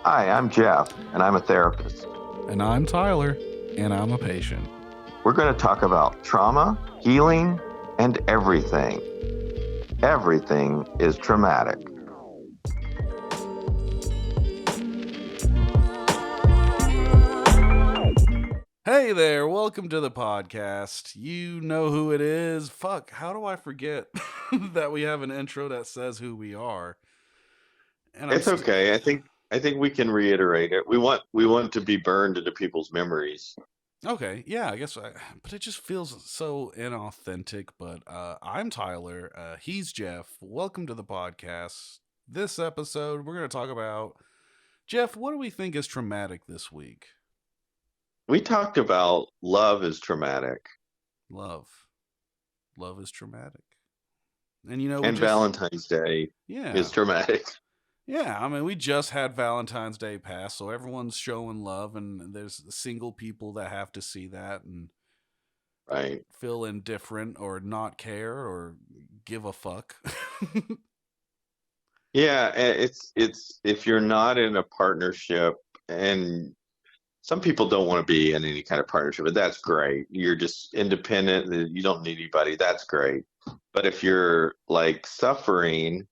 Hi, I'm Jeff, and I'm a therapist. And I'm Tyler, and I'm a patient. We're going to talk about trauma, healing, and everything. Everything is traumatic. Hey there, welcome to the podcast. You know who it is. Fuck, how do I forget that we have an intro that says who we are? And It's okay. I think we can reiterate it. We want to be burned into people's memories. okay, yeah, but it just feels so inauthentic. But I'm Tyler. He's Jeff. Welcome to the podcast. This episode, we're going to talk about Jeff. What do we think is traumatic this week? We talked about love is traumatic Love. Love is traumatic. And you know, we and just Valentine's Day yeah. is traumatic. Yeah, I mean, we just had Valentine's Day pass, so everyone's showing love, and there's single people that have to see that and Right. feel indifferent or not care or give a fuck. Yeah, it's if you're not in a partnership, and some people don't want to be in any kind of partnership, but that's great. You're just independent, you don't need anybody. That's great. But if you're like suffering,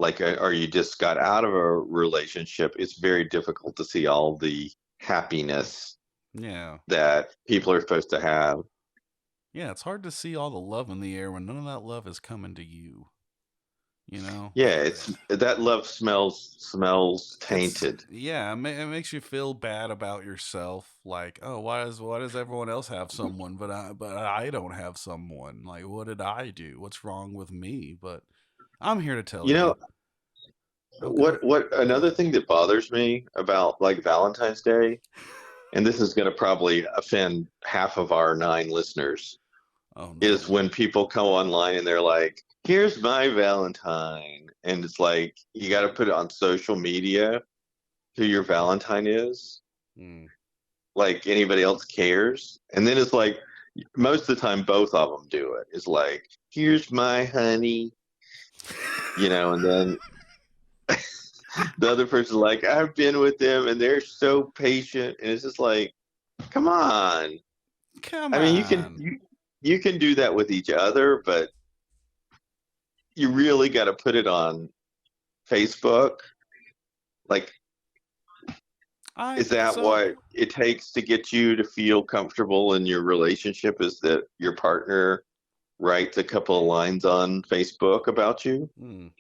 or you just got out of a relationship, it's very difficult to see all the happiness Yeah. that people are supposed to have. Yeah, it's hard to see all the love in the air when none of that love is coming to you. You know? Yeah, it's that love smells It's tainted. yeah, it makes you feel bad about yourself. Like, oh, why does everyone else have someone, but I don't have someone? Like, what did I do? What's wrong with me? But I'm here to tell You you. know, Oh, go ahead. what another thing that bothers me about like Valentine's Day, and this is going to probably offend half of our 9 listeners, Oh is no. when people come online and they're like, here's my Valentine. And it's like, you got to put it on social media who your Valentine is. Mm. Like anybody else cares. And then it's like, most of the time, both of them do it. It's like, here's my honey, and then the other person's like, I've been with them and they're so patient. And it's just like, come on. Come I mean, on. you can do that with each other, but you really got to put it on Facebook. Like, I is that so what it takes to get you to feel comfortable in your relationship? Is that your partner writes a couple of lines on Facebook about you? mm.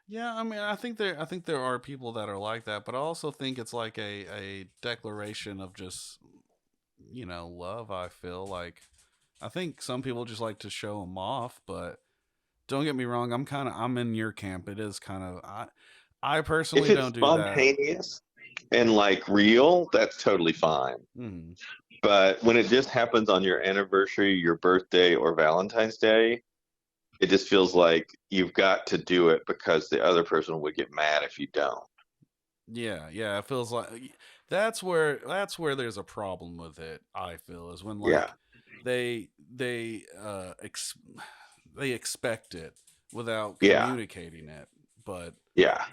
Yeah, I mean, I think there are people that are like that, but I also think it's like a declaration of just love. I feel like I think some people just like to show them off, but don't get me wrong. I'm in your camp. It is kind of I If personally it's don't do that. spontaneous and like real, that's totally fine. Mm. But when it just happens on your anniversary, your birthday, or Valentine's Day, it just feels like you've got to do it because the other person would get mad if you don't. Yeah, yeah, it feels like that's where there's a problem with it. I feel is when Yeah. like they they expect it without Yeah. communicating it, but Yeah.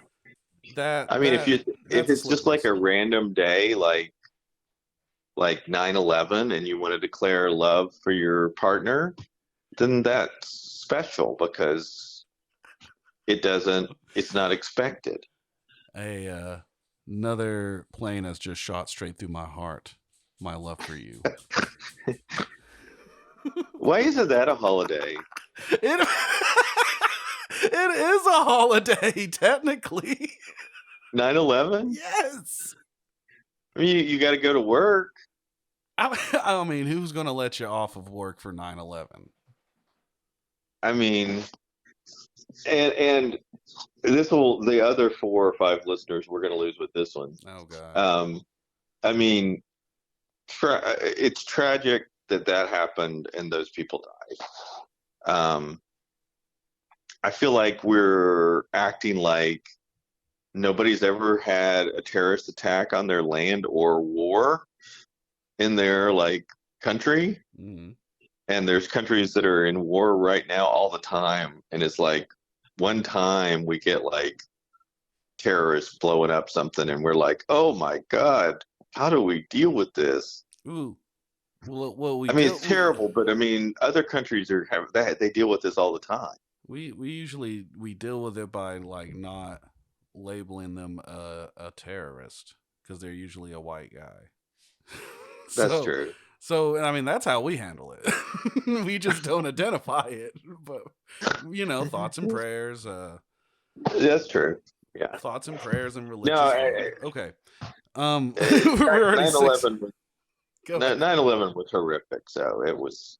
that I mean, that if that's a it's just slippery like a slope. random day, like 9/11, and you want to declare love for your partner, then that's special because it's not expected. A another plane has just shot straight through my heart. My love for you. Why isn't that a holiday? It it is a holiday technically. 9/11? Yes. I mean, you got to go to work. I mean, who's going to let you off of work for 9/11? I mean, and the other 4 or 5 listeners we're going to lose with this one. Oh god. Um, I mean, it's tragic that happened and those people died. I feel like we're acting like nobody's ever had a terrorist attack on their land or war in their like country. Mm. And there's countries that are in war right now all the time. And it's like one time we get like terrorists blowing up something, and we're like, oh my God, how do we deal with this? Ooh. Well, we I mean, it's deal. terrible, but I mean, other countries have that they deal with this all the time. We usually we deal with it by like not labeling them a terrorist because they're usually a white guy. That's so true. so I mean that's how we handle it. We just don't identify it, but thoughts and prayers. That's true. Yeah. Thoughts and prayers and No, religious love. Okay. We're already 6. 9/11 was Go ahead. 9/11 was horrific. So it was.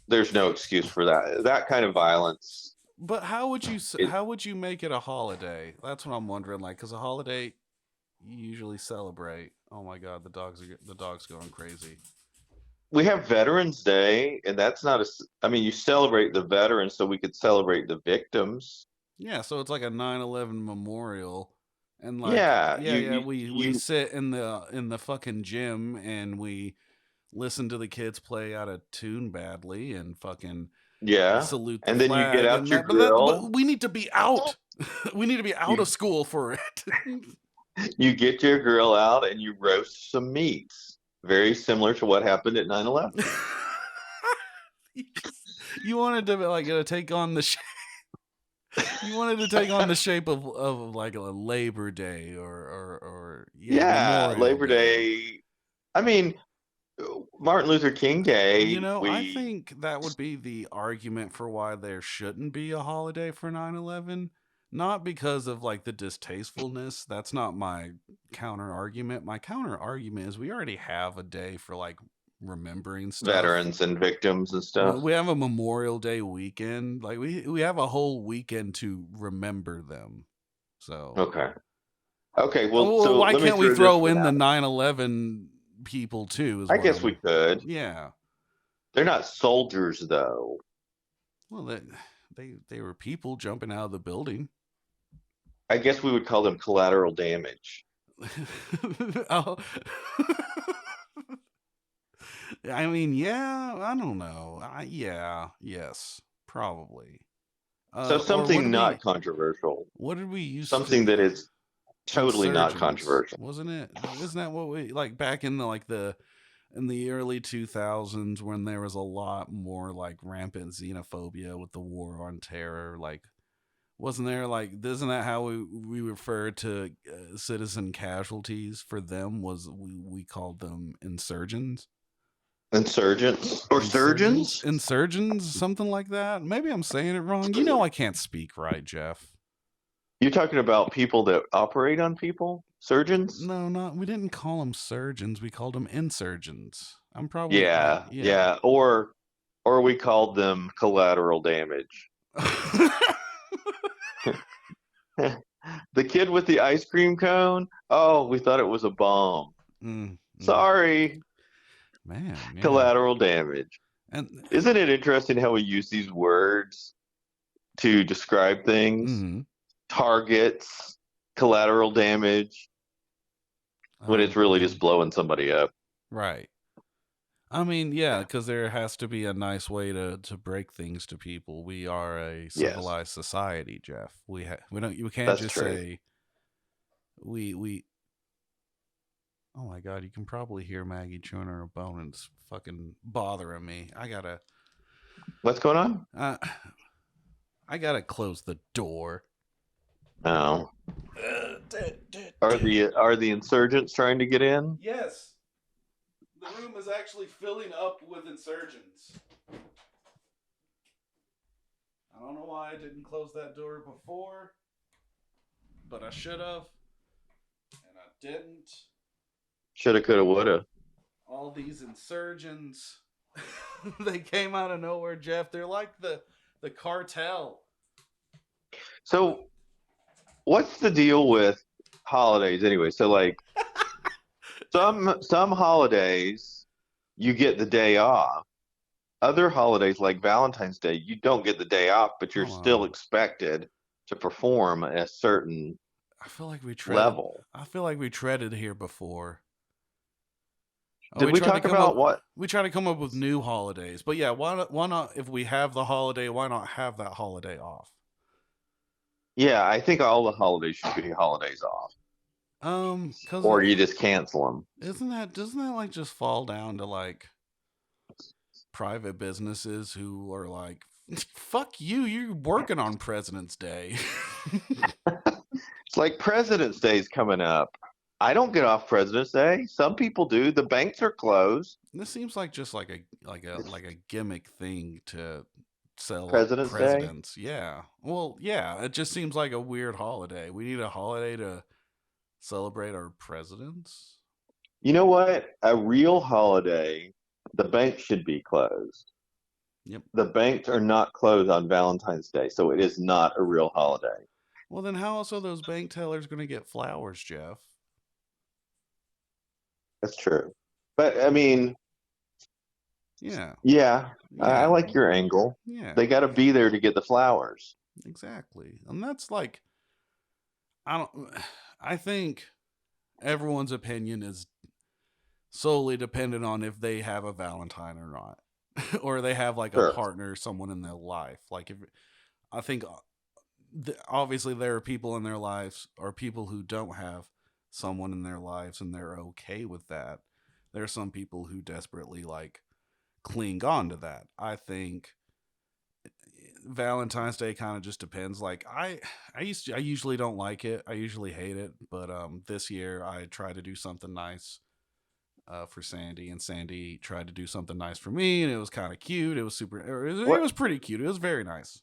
There's no excuse for that. That kind of violence. But It, how would you make it a holiday? That's what I'm wondering. Like, because a holiday you usually celebrate. Oh my God, the dog's going crazy. we have Veterans Day, and that's not a. I mean, you celebrate the veterans, so we could celebrate the victims. Yeah, so it's like a 9/11 memorial, and like, Yeah, yeah, we sit in the fucking gym and we listen to the kids play out of tune badly and fucking yeah, salute the and then you get flag out and your that. But grill. we need to be out. We need to be out You of school for it. you get your grill out and you roast some meats. Very similar to what happened at 9/11. You wanted to like take on the you wanted to take on the shape of like a Labor Day or yeah, Yeah, Memorial Labor Day. Day. I mean, Martin Luther King Day. I We think that would be the argument for why there shouldn't be a holiday for 9/11. Not because of like the distastefulness. That's not my counter argument. My counter argument is we already have a day for like remembering stuff. veterans and victims and stuff. We have a Memorial Day weekend. Like we have a whole weekend to remember them. So, Okay. Okay. Well, well, so why let me can't we throw this throw one in the out. 9/11 people too? Is I what guess we I'm. could. Yeah. They're not soldiers, though. Well, they were people jumping out of the building. I guess we would call them collateral damage. Oh. I mean, yeah, I don't know. Yeah, yes, probably. So Or something not controversial. what did we used to Something that is totally not insurgents, controversial. wasn't it? Isn't that what we like back in the early 2000s when there was a lot more like rampant xenophobia with the war on terror? Like, wasn't there like isn't that how we referred to citizen casualties for them? Was we called them insurgents? Insurgents or surgeons? Insurgents, something like that. Maybe I'm saying it wrong. I can't speak right, Jeff. You're talking about people that operate on people? Surgeons? No, not we didn't call them surgeons. We called them insurgents. I'm probably Yeah, yeah. yeah. Or we called them collateral damage. The kid with the ice cream cone? Oh, we thought it was a bomb. mm, mm. Sorry. Man, yeah. Collateral damage. And Isn't it interesting how we use these words to describe things? mm, Targets, collateral damage, when it's really man. just blowing somebody up. Right. I mean, yeah, because there has to be a nice way to break things to people. We are a Yes, civilized society, Jeff. We don't we can't that's just true. say we. Oh my God, you can probably hear Maggie chewing her bone and it's fucking bothering me. What's going on? I gotta close the door. Oh. Are the insurgents trying to get in? Yes, the room is actually filling up with insurgents. I don't know why I didn't close that door before, but I should have, and I didn't. Shoulda, coulda, woulda. All these insurgents, they came out of nowhere, Jeff. They're like the cartel. So, what's the deal with holidays anyway? So, like, some holidays you get the day off. Other holidays like Valentine's Day, you don't get the day off, but you're Come still on. expected to perform at a certain I feel like we treaded. level. I feel like we treaded here before. Did we talk about what? We try to come up with new holidays, but yeah, why not? If we have the holiday, why not have that holiday off? Yeah, I think all the holidays should be holidays off, Cause or you just cancel them. doesn't that like just fall down to like private businesses who are like, fuck you, you're working on President's Day. It's like President's Day is coming up. I don't get off President's Day. Some people do. The banks are closed. This seems like just like a gimmick thing to sell President's Day. presidents. Yeah. Well, yeah, it just seems like a weird holiday. We need a holiday to celebrate our presidents. You know what? A real holiday, the banks should be closed. Yep. The banks are not closed on Valentine's Day, so it is not a real holiday. Well, then how else are those bank tellers going to get flowers, Jeff? That's true. But I mean, Yeah. yeah, I Yeah. like your angle. Yeah. They got to be there to get the flowers. Exactly. And that's like I don't I think everyone's opinion is solely dependent on if they have a Valentine or not. Or they have like a Sure. partner, someone in their life. Like if I think obviously there are people in their lives or people who don't have someone in their lives and they're okay with that. There are some people who desperately like cling on to that. I think Valentine's Day kind of just depends. Like I usually don't like it. I usually hate it, but this year I tried to do something nice for Sandy, and Sandy tried to do something nice for me, and it was kind of cute. It was it What was pretty cute. It was very nice.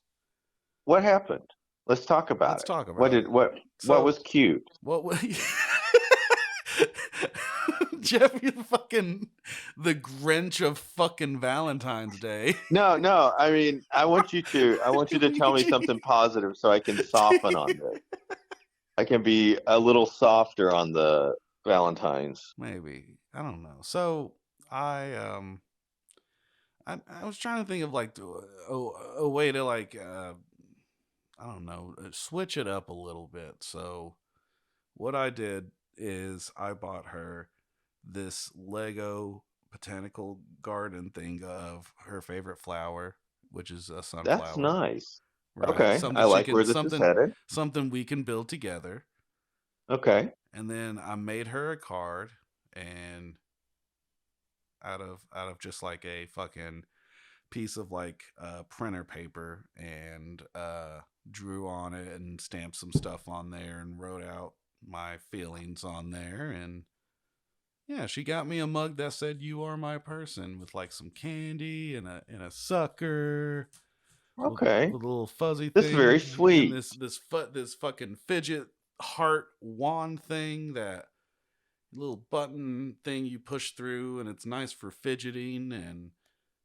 what happened? Let's talk about Let's it. talk What about did it. what So was cute? what? Jeff, you fucking the Grinch of fucking Valentine's Day. No, no. I mean, I want you to tell me something positive so I can soften on this. I can be a little softer on the Valentines. Maybe I don't know. So I um I was trying to think of like a way to like I don't know, switch it up a little bit. So what I did is I bought her this Lego botanical garden thing of her favorite flower, which is a That's sunflower, nice. right? Okay, I like where this is headed. Something we can build together. Okay. And then I made her a card, and out of just like a fucking piece of like printer paper, and drew on it and stamped some stuff on there and wrote out my feelings on there. And yeah, she got me a mug that said "You are my person" with like some candy and a sucker Okay. with a little fuzzy This is very thing, and sweet. this fucking fidget heart wand thing, that little button thing you push through, and it's nice for fidgeting. And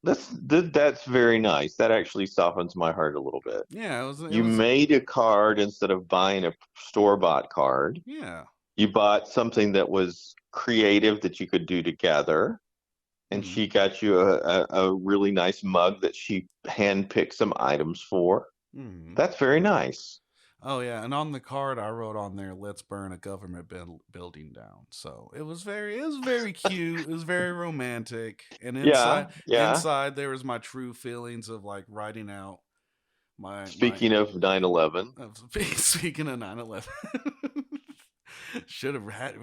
That's very nice. That actually softens my heart a little bit. yeah, it You was made a card instead of buying a store-bought card. yeah. You bought something that was creative that you could do together, and Mm-hmm. she got you a really nice mug that she handpicked some items for. Mm-hmm. That's very nice. Oh yeah, and on the card I wrote on there, "Let's burn a government building down." So it was very cute. It was very romantic. And Yeah, yeah. inside there was my true feelings of like writing out my Speaking of 9/11, speaking of 9/11. Should have had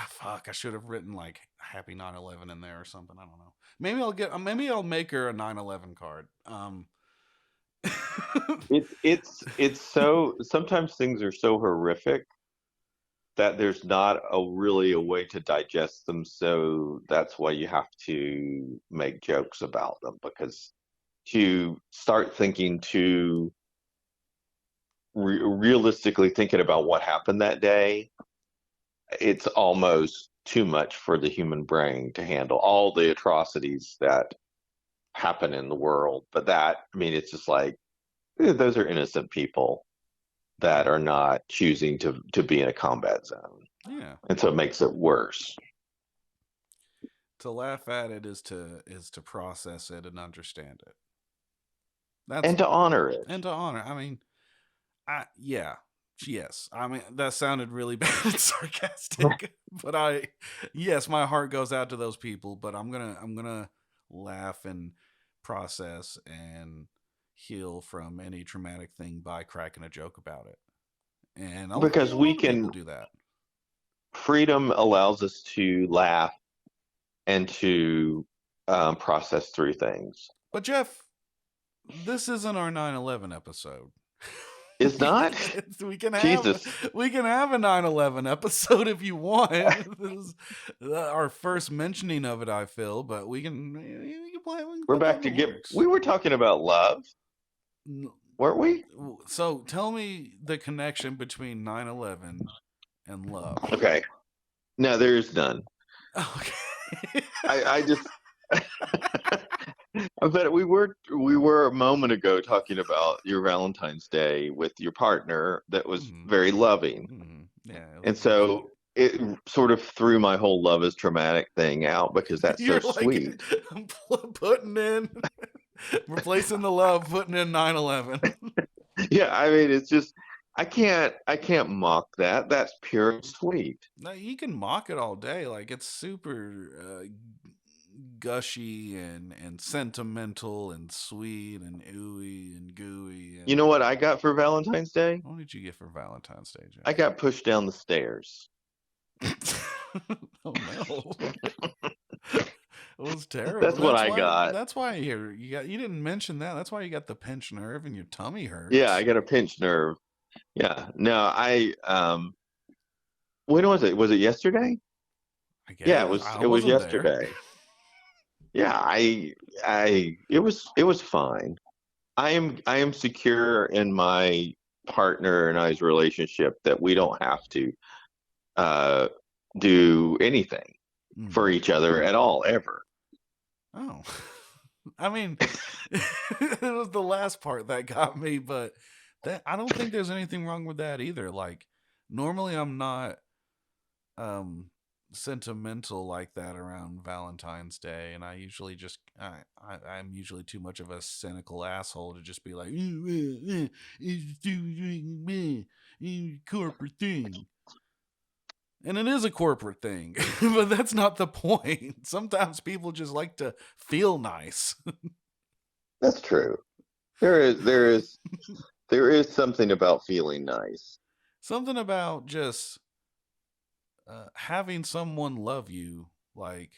fuck. I should have written like "Happy 9/11" in there or something. I don't know. Maybe I'll make her a 9/11 card. it's so sometimes things are so horrific that there's not really a way to digest them. So that's why you have to make jokes about them, because to start thinking to realistically thinking about what happened that day, it's almost too much for the human brain to handle all the atrocities that happen in the world. But that, I mean, it's just like those are innocent people that are not choosing to be in a combat zone, Yeah. and so it makes it worse. To laugh at it is to process it and understand it. That's And to honor it. and to honor. I mean, yeah, yes. I mean, that sounded really bad and sarcastic, but yes, my heart goes out to those people. But I'm gonna laugh and process and heal from any traumatic thing by cracking a joke about it. And I don't think because a we lot of people can, do that. freedom allows us to laugh and to process through things. But Jeff, this isn't our 9/11 episode. Is we, not? we can have Jesus. we can have a 9/11 episode if you want. This is our first mentioning of it, I feel, but we can We're put that back in the to get, works. we were talking about love, weren't we? So tell me the connection between 9/11 and love. Okay. No, there is none. Okay. I just, but we were a moment ago talking about your Valentine's Day with your partner that was Mm-hmm. very loving. Mm-hmm. Yeah, it was And very sweet. so it sort of threw my whole love is traumatic thing out because that's so You're like sweet. putting in, replacing the love, putting in 9/11. Yeah, I mean it's just I can't mock that. That's pure and sweet. Now you can mock it all day, like it's super gushy and sentimental and sweet and ooey and gooey. You And know what I got for Valentine's Day? what did you get for Valentine's Day, I Jeff? got pushed down the stairs. Oh no. It was terrible. That's what I got. That's why you didn't mention that. That's why you got the pinched nerve and your tummy Yeah, I hurts. got a pinched nerve. Yeah. No, I when was it? Was it yesterday? I Yeah, it guess was I it was wasn't there. yesterday. Yeah, it was fine. I am secure in my partner and I's relationship that we don't have to uh do anything for Mm. each other at all ever. Oh. I mean, it was the last part that got me, but that I don't think there's anything wrong with that either. Like normally I'm not um sentimental like that around Valentine's Day, and I usually just I'm usually too much of a cynical asshole to just be like it's corporate thing. And it is a corporate thing, but that's not the point. Sometimes people just like to feel nice. That's true. There is something about feeling nice. Something about just having someone love you. Like,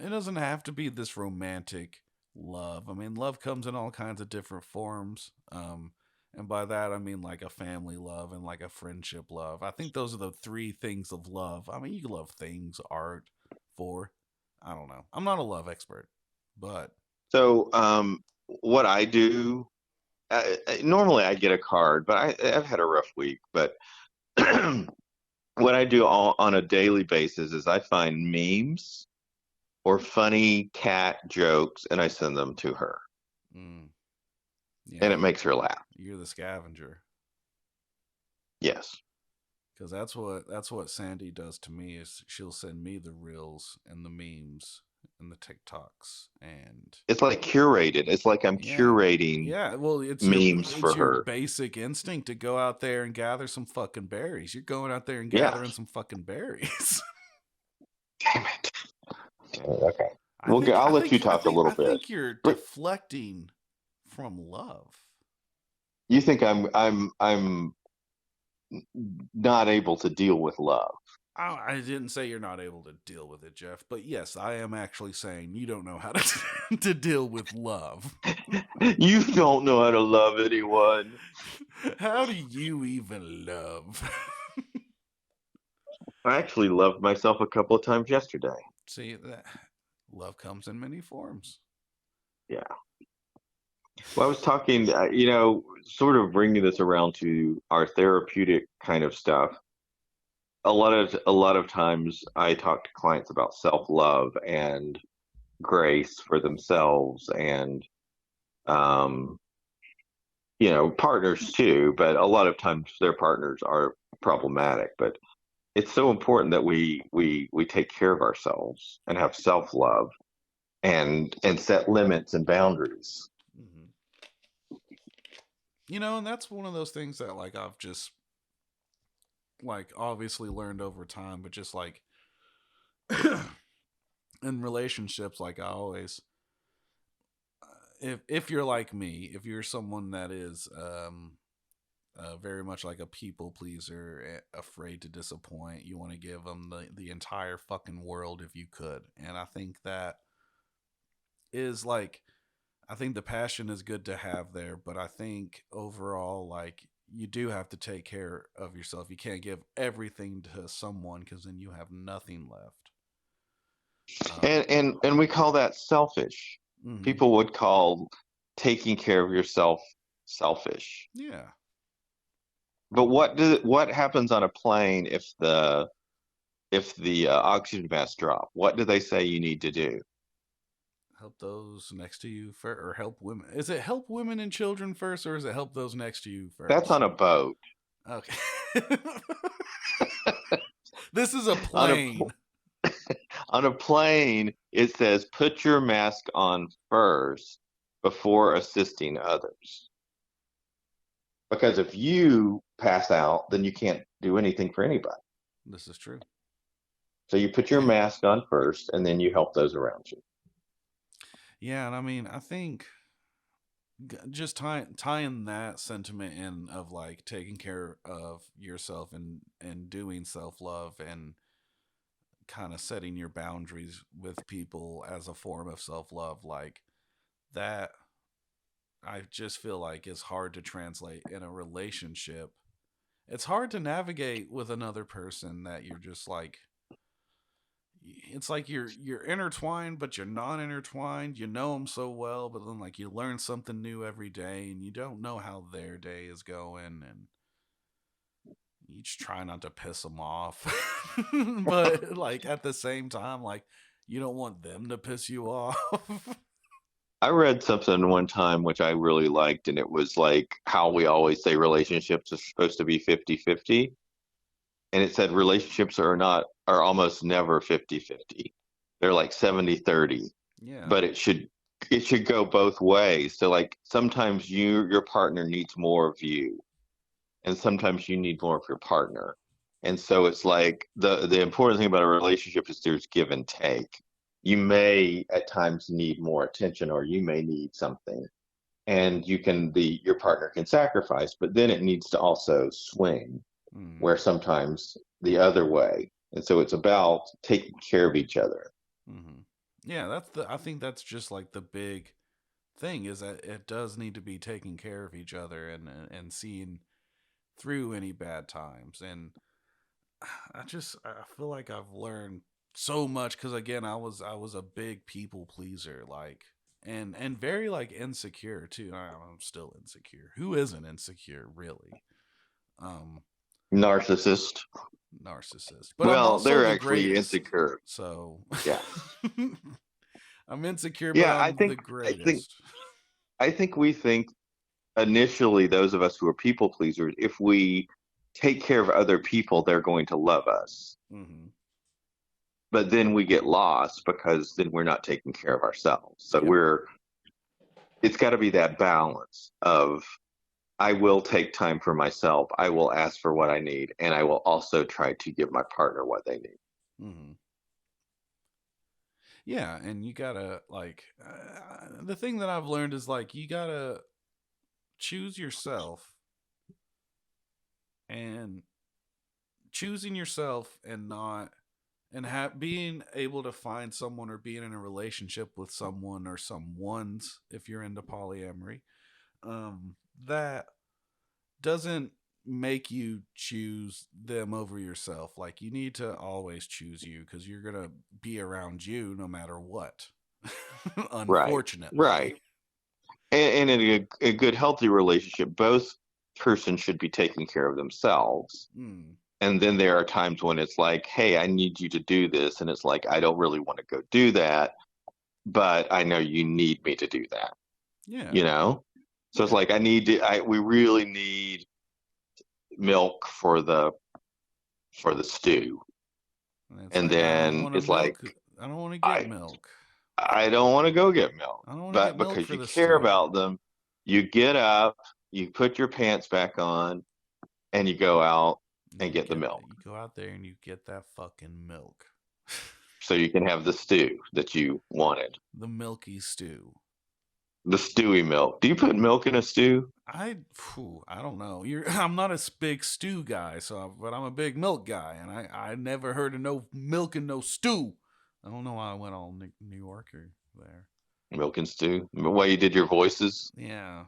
it doesn't have to be this romantic love. I mean, love comes in all kinds of different forms. And by that, I mean like a family love and like a friendship love. I think those are the three things of love. I mean, you can love things, art, for. I don't know. I'm not a love expert, but So, what I do, normally I get a card, but I've had a rough week. But what I do on a daily basis is I find memes or funny cat jokes and I send them to her, mm, yeah, and it makes her laugh. you're the scavenger. Yes. Because that's what Sandy does to me is she'll send me the reels and the memes and the TikToks and It's like curated. It's like I'm yeah, curating yeah. Well, it's your memes for it's your her. basic instinct to go out there and gather some fucking berries. You're going out there and Yeah. gathering some fucking berries. Damn it. Okay. I Well, think I'll I let you think I talk a think I little bit. think you're But deflecting from love. you think I'm not able to deal with love. I didn't say you're not able to deal with it, Jeff, but yes, I am actually saying you don't know how to to deal with love. You don't know how to love anyone. How do you even love? I actually loved myself a couple of times yesterday. See that love comes in many forms. Yeah. Well, I was talking, sort of bringing this around to our therapeutic kind of stuff. A lot of times I talk to clients about self-love and grace for themselves and um, partners too, but a lot of times their partners are problematic. But it's so important that we take care of ourselves and have self-love and set limits and boundaries. Mm-hmm. And that's one of those things that like I've just like obviously learned over time, but just like in relationships, like I always, if you're like me, if you're someone that is very much like a people pleaser, afraid to disappoint. You want to give them the entire fucking world if you could. And I think that is like, I think the passion is good to have there, but I think overall, like, you do have to take care of yourself. You can't give everything to someone because then you have nothing left. And we call that selfish. Mhm. People would call taking care of yourself selfish. Yeah. But what happens on a plane if the oxygen mask drop? What do they say you need to do? Help those next to you first, or help women. Is it help women and children first, or is it help those next to you That's first? on a boat. Okay. This is a On a plane. on a plane, it says put your mask on first before assisting others. Because if you pass out, then you can't do anything for anybody. This is true. So you put your Yeah. mask on first, and then you help those around you. Yeah, and I mean, I think just tying that sentiment in of like taking care of yourself and doing self-love and kind of setting your boundaries with people as a form of self-love, like that, I just feel like is hard to translate in a relationship. It's hard to navigate with another person that you're just like, it's like you're intertwined but you're not intertwined. You know them so well, but then like you learn something new every day and you don't know how their day is going, and you just try not to piss them off. But like at the same time, like, you don't want them to piss you off. I read something one time which I really liked, and it was like how we always say relationships are supposed to be 50-50. And it said relationships are almost never 50-50. They're like 70-30. Yeah. But it should go both ways. So like sometimes your partner needs more of you, and sometimes you need more of your partner. And so it's like the important thing about a relationship is there's give and take. You may at times need more attention, or you may need something, and your partner can sacrifice, but then it needs to also swing Mm-hmm. where sometimes the other way. And so it's about taking care of each other. Mm-hmm. Yeah, I think that's just like the big thing, is that it does need to be taking care of each other and seeing through any bad times. And I feel like I've learned so much because again, I was a big people pleaser, like, and very like insecure too. I'm still insecure. Who isn't insecure, really? Um, Narcissist. Narcissist. But I'm Well, also they're the actually greatest. insecure. So Yes. I'm insecure, but Yeah, I'm the I think greatest. I think we think initially, those of us who are people pleasers, if we take care of other people, they're going to love us. Hmm. But then we get lost because then we're not taking care of ourselves. So Yep. it's got to be that balance of I will take time for myself. I will ask for what I need, and I will also try to give my partner what they need. Hmm. Yeah, and you gotta like, the thing that I've learned is like you gotta choose yourself, and choosing yourself and not, and being able to find someone or being in a relationship with someone or someone's, if you're into polyamory, that doesn't make you choose them over yourself. Like, you need to always choose you because you're gonna be around you no matter what. Right, Unfortunately. right. And in a good, healthy relationship, both persons should be taking care of themselves. Mm, And then there are times when it's like, hey, I need you to do this. And it's like, I don't really want to go do that, but I know you need me to do that, yeah, you know? So it's yeah. like, we really need milk for the stew. And it's And like, I don't then want to it's like, milk. I don't want to get I, milk. I don't want to go get milk, I don't want to get but milk because for you the care stew. about them, you get up, you put your pants back on, and you go out and get the milk You go out there and you get that fucking milk. so you can have the stew that you wanted. The milky stew. The stewy milk. Do you put milk in a stew? I don't know. I'm not a big stew guy, but I'm a big milk guy, and I never heard of no milk and no stew. I don't know why I went all New Yorker there. Milk and stew. The way you did your voices. Yeah.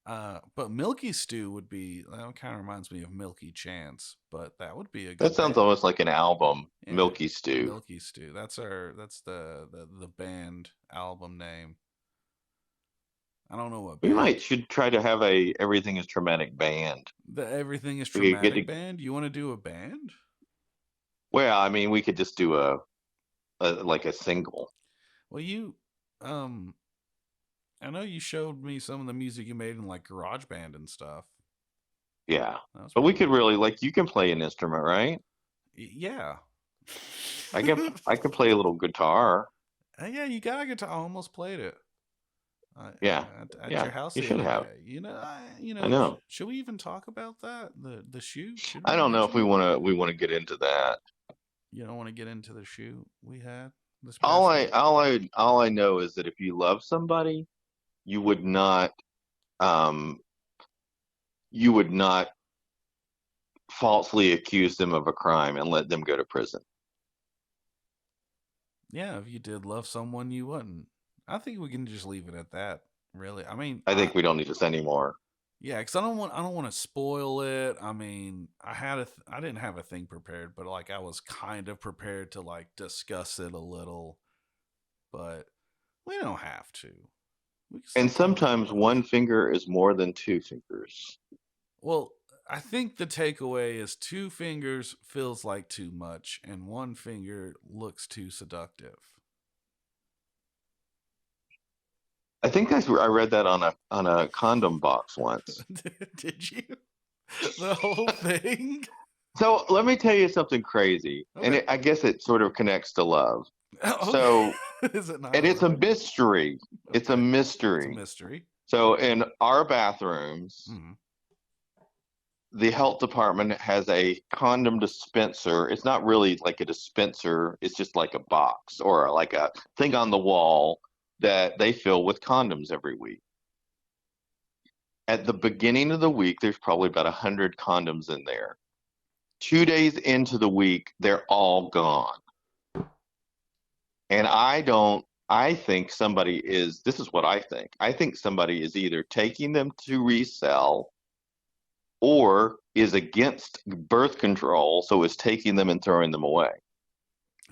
But Milky Stew would be, that kind of reminds me of Milky Chance, but that would be a That good sounds band. almost like an album. Yeah, Milky Stew. Milky Stew. That's the band album name. I don't know what We band. might should try to have a Everything is Traumatic band. The Everything is We could get Traumatic to, band. You want to do a band? well, I mean, we could just do a like a single. Well, um, I know you showed me some of the music you made in like Garage Band and stuff. Yeah. That was But we pretty could good. really like you can play an instrument, right? Yeah. I can play a little guitar. Yeah, you got a guitar. I almost played it. Yeah. At Yeah. your house You the should other have. day. I know. Should we even talk about that? The shoot? Should I we don't know if mention it? we want to get into that. You don't want to get into the shoot we had this past week? All I know is that if you love somebody, you would not um you would not falsely accuse them of a crime and let them go to prison. Yeah, if you did love someone, you wouldn't. I think we can just leave it at that. Really, I mean, I think we don't need this anymore. yeah, because I don't want to spoil it. I mean, I didn't have a thing prepared, but like I was kind of prepared to like discuss it a little, but we don't have to. We can still And talk sometimes about it. one finger is more than two fingers. Well, I think the takeaway is two fingers feels like too much, and one finger looks too seductive. I think I read that on a condom box once. Did you? The whole thing? So let me tell you something crazy, and Okay. I guess it sort of connects to love. Okay. So, Is it not and it's a really? mystery. It's a Okay. It's a mystery. mystery. So in our bathrooms, Mm. the health department has a condom dispenser. It's not really like a dispenser, it's just like a box or like a thing on the wall that they fill with condoms every week. At the beginning of the week, there's probably about 100 condoms in there. 2 days into the week, they're all gone. And I think this is what I think. I think somebody is either taking them to resell or is against birth control, so is taking them and throwing them away.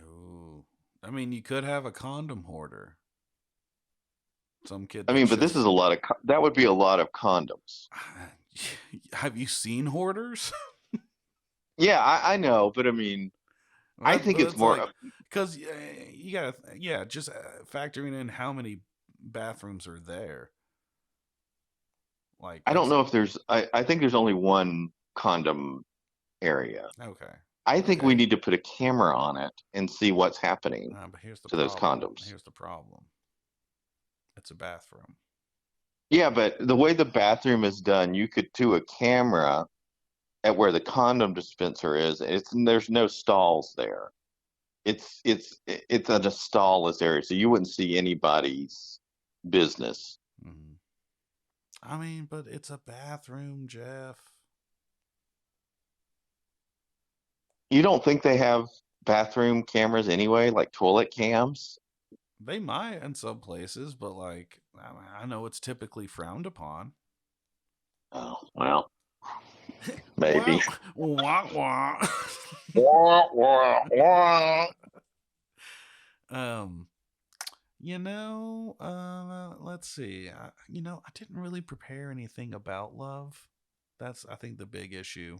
Ooh. I mean, you could have a condom hoarder. Some kid I mean, that's but this is just. a lot of that would be a lot of condoms. Have you seen hoarders? Yeah, I know, but I mean, I think it's That's like, more. because you gotta, yeah, just factoring in how many bathrooms are there. Like I don't that's know if there's. I think there's only one condom area. okay, I think we okay. need to put a camera on it and see what's happening But here's the to those problem. condoms. Here's the problem. It's a bathroom. Yeah, but the way the bathroom is done, you could do a camera at where the condom dispenser is. There's no stalls there. It's a stallless area, so you wouldn't see anybody's business. Mm-hmm. I mean, but it's a bathroom, Jeff. You don't think they have bathroom cameras anyway, like toilet cams? They might in some places, but like I know it's typically frowned upon. Oh, well, maybe. Wow, wah, wah. Wah, wah, wah. um, let's see. I didn't really prepare anything about love. That's I think the big issue.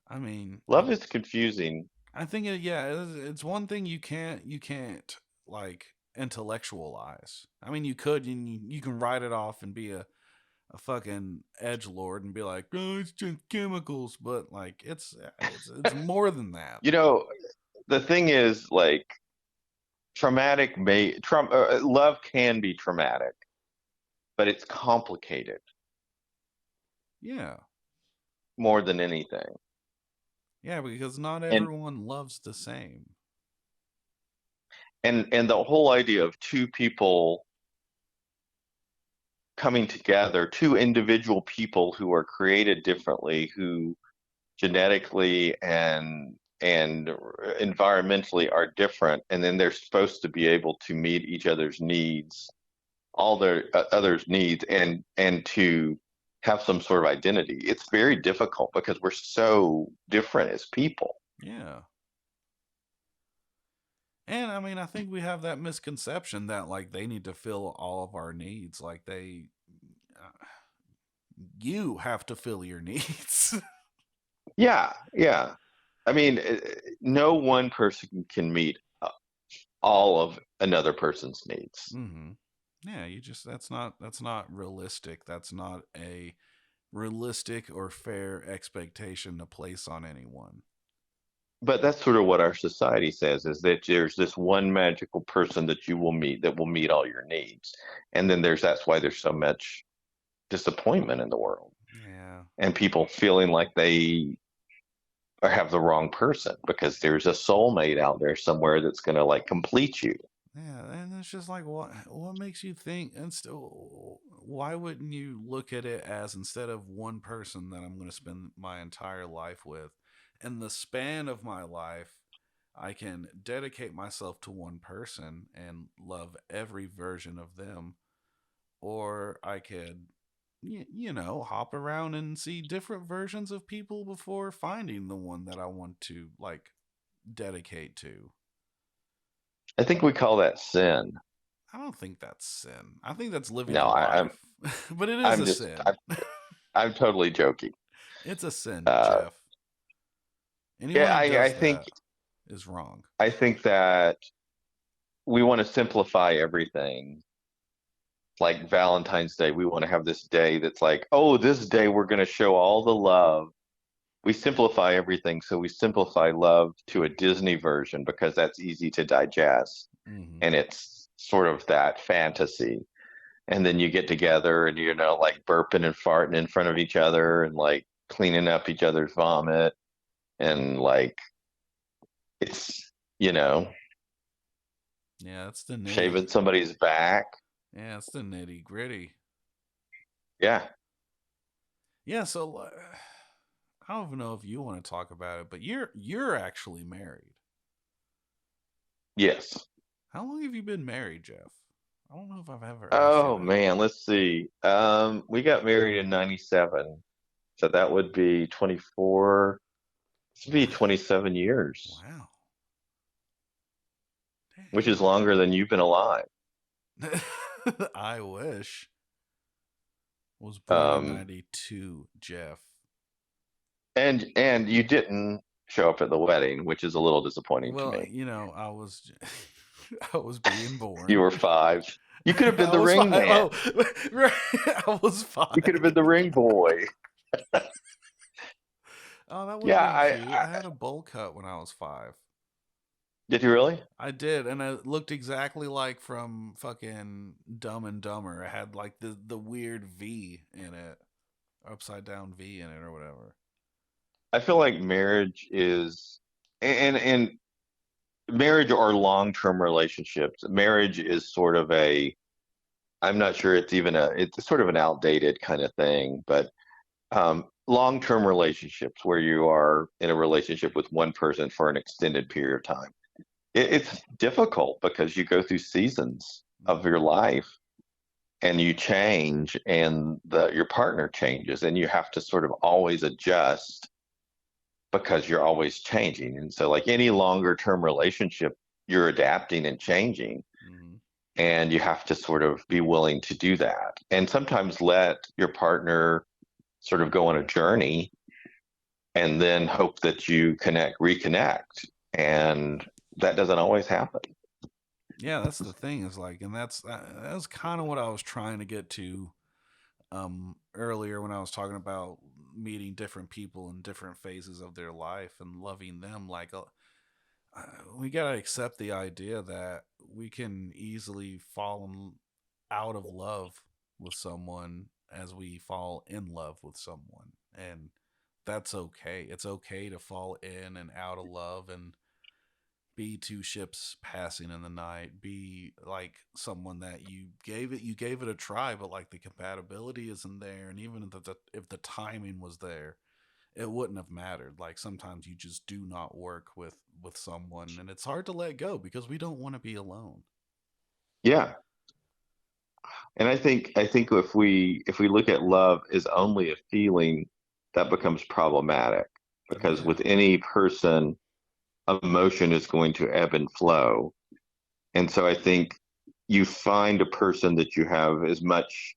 I mean, Love is confusing. I think it's one thing you can't like intellectualize. I mean, you could you can write it off and be a fucking edge lord and be like, oh, it's just chemicals, but like it's more than that. You know, the thing is, like, love can be traumatic, but it's complicated Yeah, more than anything. yeah, because not And everyone loves the same. and the whole idea of two people coming together, two individual people who are created differently, who genetically and environmentally are different, and then they're supposed to be able to meet each other's needs, all their others' needs, and to have some sort of identity. It's very difficult because we're so different as people. Yeah. And I mean, I think we have that misconception that like they need to fill all of our needs. Like you have to fill your needs. Yeah, yeah. I mean, no one person can meet all of another person's needs. Mm-hmm. Yeah, you just that's not realistic. That's not a realistic or fair expectation to place on anyone. But that's sort of what our society says is that there's this one magical person that you will meet that will meet all your needs. And then that's why there's so much disappointment in the world Yeah. and people feeling like they have the wrong person because there's a soulmate out there somewhere that's going to like complete you. Yeah, and it's just like what makes you think and still why wouldn't you look at it as instead of one person that I'm going to spend my entire life with, in the span of my life, I can dedicate myself to one person and love every version of them, or I could hop around and see different versions of people before finding the one that I want to like dedicate to. I think we call that sin. I don't think that's sin. I think that's living No, a I, I'm life. But it is I'm a just sin. I'm totally joking. It's a sin, Uh, Jeff. Anyone yeah, who I does think that is wrong. I think that we want to simplify everything. Like Valentine's Day, we want to have this day that's like, oh, this day we're going to show all the love. We simplify everything, so we simplify love to a Disney version because that's easy to digest, Hmm. and it's sort of that fantasy. And then you get together and like burping and farting in front of each other and like cleaning up each other's vomit and like it's Yeah, it's the nitty. shaving somebody's back. Yeah, it's the nitty gritty. Yeah. Yeah, so I don't even know if you want to talk about it, but you're actually married. Yes. How long have you been married, Jeff? I don't know if I've ever asked you Oh that. man, let's see. We got married in 97. So that would be 24, this would be Wow. 27 years, Wow. which is longer than you've been alive. Dang. I wish. Was born in Um, 92, Jeff. and you didn't show up at the wedding, which is a little disappointing to Well, me. I was I was being You born. were 5. You could have been I the was ring 5. man. Oh, right. I was You could 5. have been the ring boy. Oh, that would have Yeah, been cute. I had a bowl cut when I was 5. did you really? I did, and it looked exactly like from fucking Dumb and Dumber. It had like the weird V in it, upside down V in it, or whatever. I feel like marriage is and marriage or long-term relationships. Marriage is sort of I'm not sure it's sort of an outdated kind of thing, but long-term relationships where you are in a relationship with one person for an extended period of time. It's difficult because you go through seasons of Mm. your life and you change and your partner changes and you have to sort of always adjust because you're always changing. And so like any longer term relationship, you're adapting and changing Mm-hmm. and you have to sort of be willing to do that. And sometimes let your partner sort of go on a journey and then hope that you reconnect. And that doesn't always happen. Yeah, that's the thing. Is like, and that's kind of what I was trying to get to earlier when I was talking about meeting different people in different phases of their life and loving them. Like, we gotta accept the idea that we can easily out of love with someone as we fall in love with someone, and that's okay. It's okay to fall in and out of love, and be two ships passing in the night, be like someone that you gave it a try, but like the compatibility isn't there, and even if the timing was there, it wouldn't have mattered. Like sometimes you just do not work with someone, and it's hard to let go because we don't want to be alone. Yeah. And I think if we look at love as only a feeling, that becomes problematic because Yeah, with any person, emotion is going to ebb and flow. And so I think you find a person that you have as much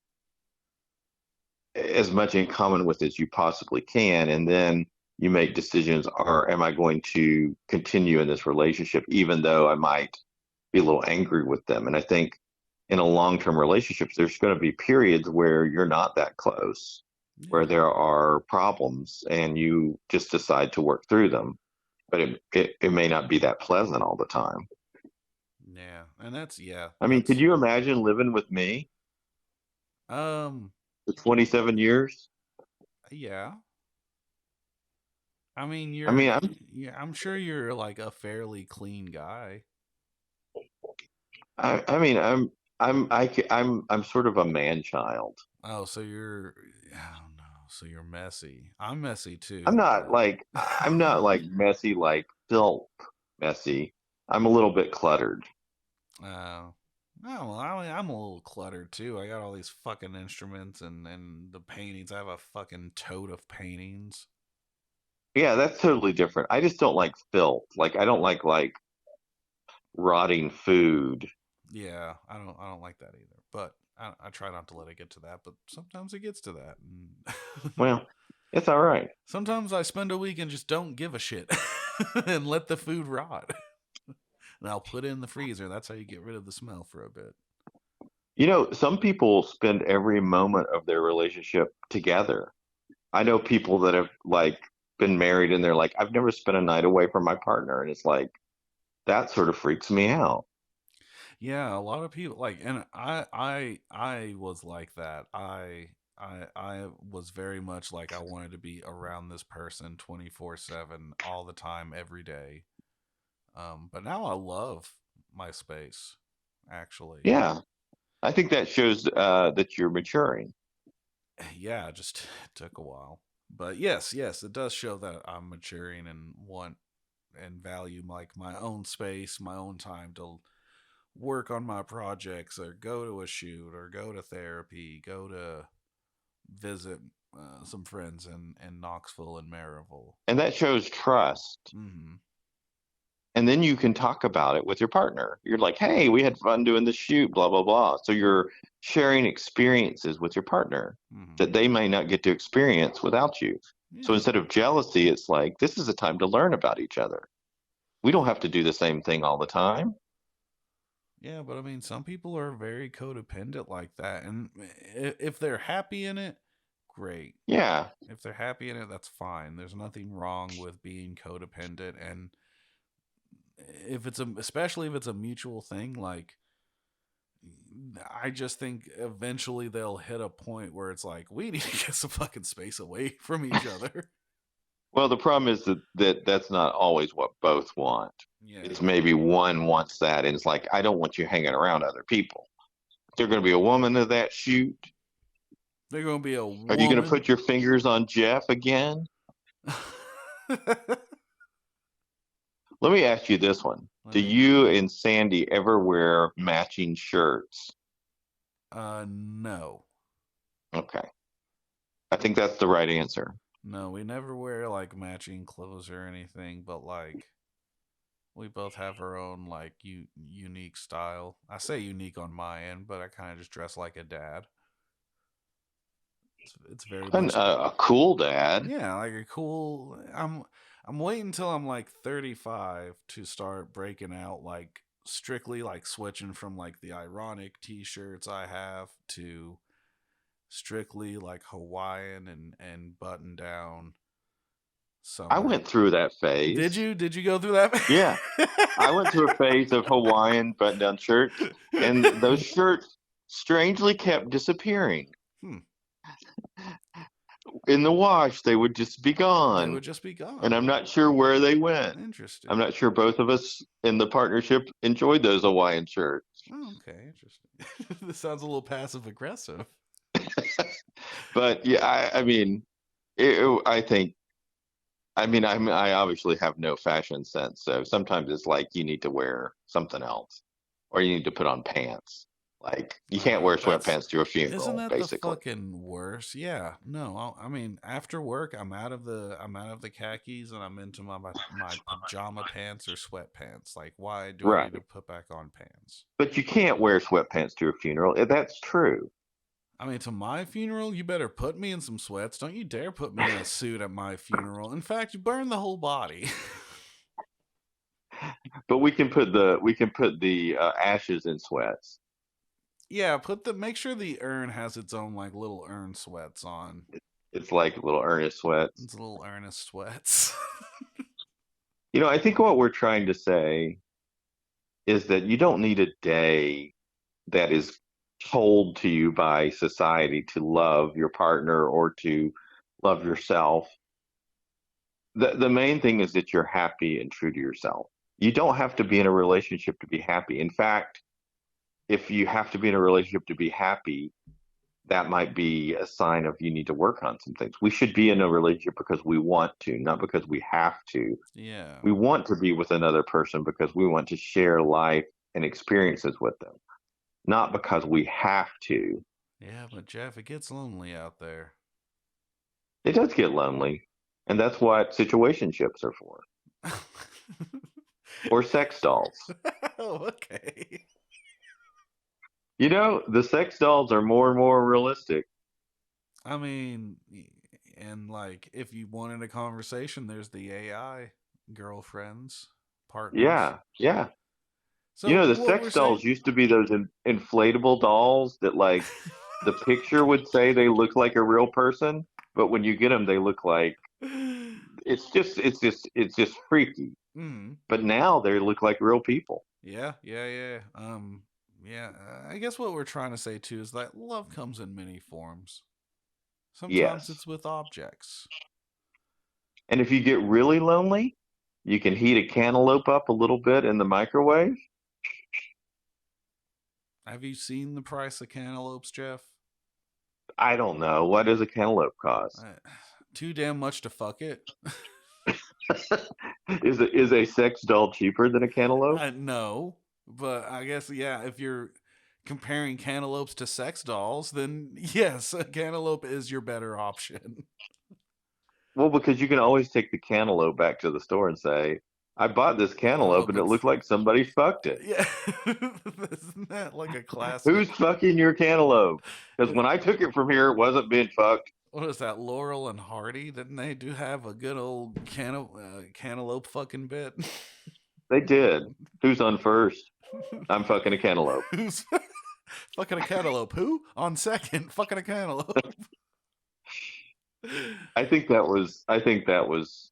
in common with as you possibly can, and then you make decisions, or am I going to continue in this relationship even though I might be a little angry with them? And I think in a long-term relationship, there's going to be periods where you're not that close, where yeah, there are problems and you just decide to work through them. But it may not be that pleasant all the time. yeah, and that's yeah, I mean, could that's you imagine living with me um, for 27 years? yeah. I mean, I mean, I'm yeah, I'm sure you're like a fairly clean guy. I mean, I'm sort of a man child. Oh, so you're, I don't know. So you're messy. I'm messy I'm too, not but like I'm not like messy like filth messy. I'm a little bit cluttered. oh, well, I'm a little cluttered too. I got all these fucking instruments and the paintings. I have a fucking tote of paintings. Yeah, that's totally different. I just don't like filth. Like I don't like rotting food. Yeah, I don't like that either. But I try not to let it get to that. But sometimes it gets to that. And Well, it's all right. sometimes I spend a week and just don't give a shit and let the food rot. And I'll put it in the freezer. That's how you get rid of the smell for a bit. Some people spend every moment of their relationship together. I know people that have like been married and they're like, I've never spent a night away from my partner, and it's like that sort of freaks me out. Yeah, a lot of people like, and I was like that. I was very much like I wanted to be around this person 24/7 all the time every day. But now I love my space actually. Yeah, I think that shows that you're maturing. Yeah, it just took a while. But yes, yes, it does show that I'm maturing and want and value like my own space, my own time to work on my projects or go to a shoot or go to therapy, go to visit some friends in Knoxville and Maryville. And that shows trust. Mm-hmm. And then you can talk about it with your partner. You're like, hey, we had fun doing the shoot, blah, blah, blah. So you're sharing experiences with your partner Mm-hmm. that they may not get to experience without you. So Yeah. instead of jealousy, it's like, this is a time to learn about each other. We don't have to do the same thing all the time. Yeah, but I mean, some people are very codependent like that. And if they're happy in it, great. Yeah. If they're happy in it, that's fine. There's nothing wrong with being codependent. And if it's especially if it's a mutual thing, like, I just think eventually they'll hit a point where it's like, we need to get some fucking space away from each other. Well, the problem is that's not always what both want. It's Yeah. maybe one wants that, and it's like, I don't want you hanging around other people. They're going to be a woman of that shoot. They're going to be a Are you going to woman. put your fingers on Jeff again? Let me ask you this one. Let Do me hear you it. and Sandy ever wear matching shirts? No. Okay. I think that's the right answer. No, we never wear like matching clothes or anything, but like we both have our own like unique style. I say unique on my end, but I kind of just dress like a dad. It's very And much a cool dad. yeah, like a cool. I'm waiting until I'm like 35 to start breaking out like strictly like switching from like the ironic t-shirts I have to strictly like Hawaiian and button down I summer. went through that Did phase. you? Did you go through that? Yeah. I went through a phase of Hawaiian button-down shirts, and those shirts strangely kept disappearing. Hmm. in the wash, they would just be They gone. would just be And gone. I'm not sure where they went. I'm Interesting. not sure both of us in the partnership enjoyed those Hawaiian shirts. Oh, okay, interesting. This sounds a little passive aggressive. But yeah, I mean, I think, I obviously have no fashion sense. So sometimes it's like you need to wear something else or you need to put on pants. Like you can't wear That's sweatpants to a Isn't funeral, that the basically. fucking worst? Yeah. No, I mean, after work, I'm out of the khakis and I'm into my pajama pants or sweatpants. Like, why do I Right. need to put back on pants? But you can't wear sweatpants to a funeral. That's true. I mean, to my funeral, you better put me in some sweats. Don't you dare put me in a suit at my funeral. In fact, you burn the whole body. But we can put the ashes in sweats. Yeah, make sure the urn has its own like little urn sweats on. It's like little earnest sweats. It's little earnest sweats. I think what we're trying to say is that you don't need a day that is told to you by society to love your partner or to love yourself. The main thing is that you're happy and true to yourself. You don't have to be in a relationship to be happy. In fact, if you have to be in a relationship to be happy, that might be a sign of you need to work on some things. We should be in a relationship because we want to, not because we have to. Yeah. We want to be with another person because we want to share life and experiences with them, not because we have to. Yeah, but Jeff, it gets lonely out there. It does get lonely, and that's what situationships are for, or sex dolls. Oh, okay. The sex dolls are more and more realistic. I mean, and like, if you wanted a conversation, there's the AI girlfriends, partners. Yeah, yeah. So The what we're sex saying, dolls used to be those inflatable dolls that, like, the picture would say they look like a real person, but when you get them, they look like it's just freaky. mm, But now they look like real people. yeah, yeah, yeah. Yeah. I guess what we're trying to say too is that love comes in many forms. Sometimes Yes. it's with objects. And if you get really lonely, you can heat a cantaloupe up a little bit in the microwave. Have you seen the price of cantaloupes, Jeff? I don't know. What does a cantaloupe cost? Uh, Too damn much to fuck it. Is a sex doll cheaper than a cantaloupe? No, but I guess yeah. If you're comparing cantaloupes to sex dolls, then yes, a cantaloupe is your better option. Well, because you can always take the cantaloupe back to the store and say, I bought this Oh, cantaloupe and it but looked like somebody fucked it. yeah, isn't that like a classic? Who's fucking your cantaloupe? Because when I took it from here, it wasn't being fucked. What is that? Laurel and Hardy? Didn't they do have a good old cantaloupe fucking bit? They did. Who's on first? I'm fucking a cantaloupe. Who's fucking a cantaloupe? Who on second? Fucking a cantaloupe. I think that was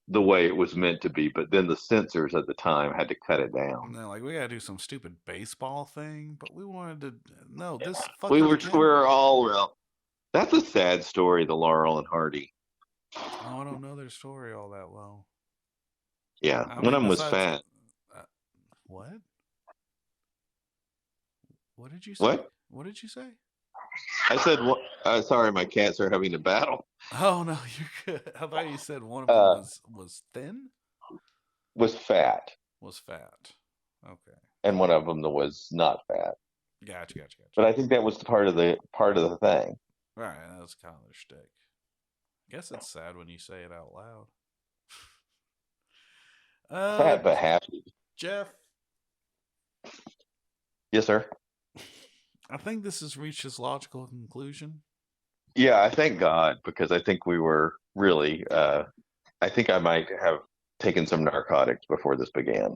the way it was meant to be, but then the censors at the time had to cut it down. And they're like, we gotta do some stupid baseball thing, but we wanted to. No, this We fucking were can. we're all real. That's a sad story, the Laurel and Hardy. Oh, I don't know their story all that well. Yeah, I one mean, of them was besides, fat. uh, what? What did you say? What? What did you say? I said, sorry, my cats are having a battle. Oh no, you're good. I thought you said one of them Uh, was thin, was fat, was fat. Okay, and one of them that was not fat. gotcha. But I think that was part of the thing. All right, that's kind of their shtick. I guess it's sad when you say it out loud. Fat but happy. Jeff, Yes, sir. I think this has reached its logical conclusion. Yeah, I thank God because I think we were really. I think I might have taken some narcotics before this began.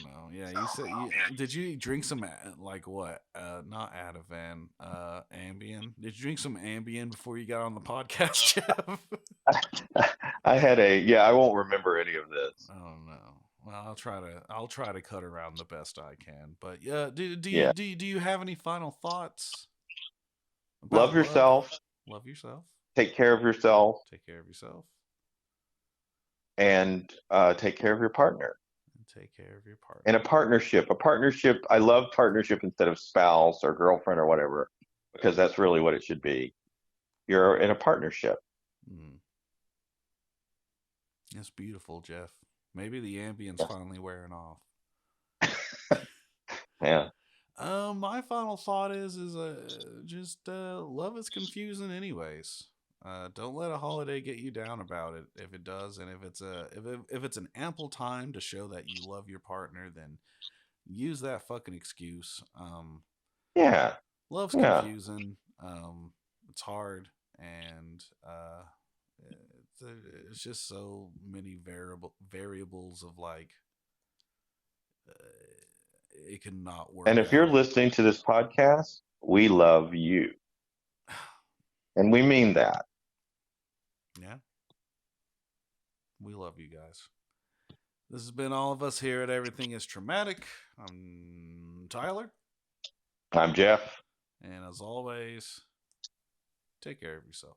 No. Yeah, you said did you drink some like what? Not Ativan, Ambien. Did you drink some Ambien before you got on the podcast, Jeff? Yeah. I won't remember any of this. Oh no. Well, I'll try to cut around the best I can. But yeah, Yeah. do you have any final thoughts Love about love? yourself. Love yourself. take care of yourself, Take care of yourself and take care of your partner. and take care of your And partner. a partnership, I love partnership instead of spouse or girlfriend or whatever, because that's really what it should be. You're in a partnership. Mm. That's beautiful, Jeff. Maybe the ambience finally wearing off. Yeah. My final thought is just love is confusing anyways. Don't let a holiday get you down about it. If it does, and if it's an ample time to show that you love your partner, then use that fucking excuse. Yeah. Love's Yeah. confusing. It's hard, and it's, it's just so many variables of like it can not And work if you're out. listening to this podcast, we love you. And we mean that. Yeah, we love you guys. This has been all of us here at Everything is Traumatic. I'm Tyler. I'm Jeff. And as always, take care of yourself.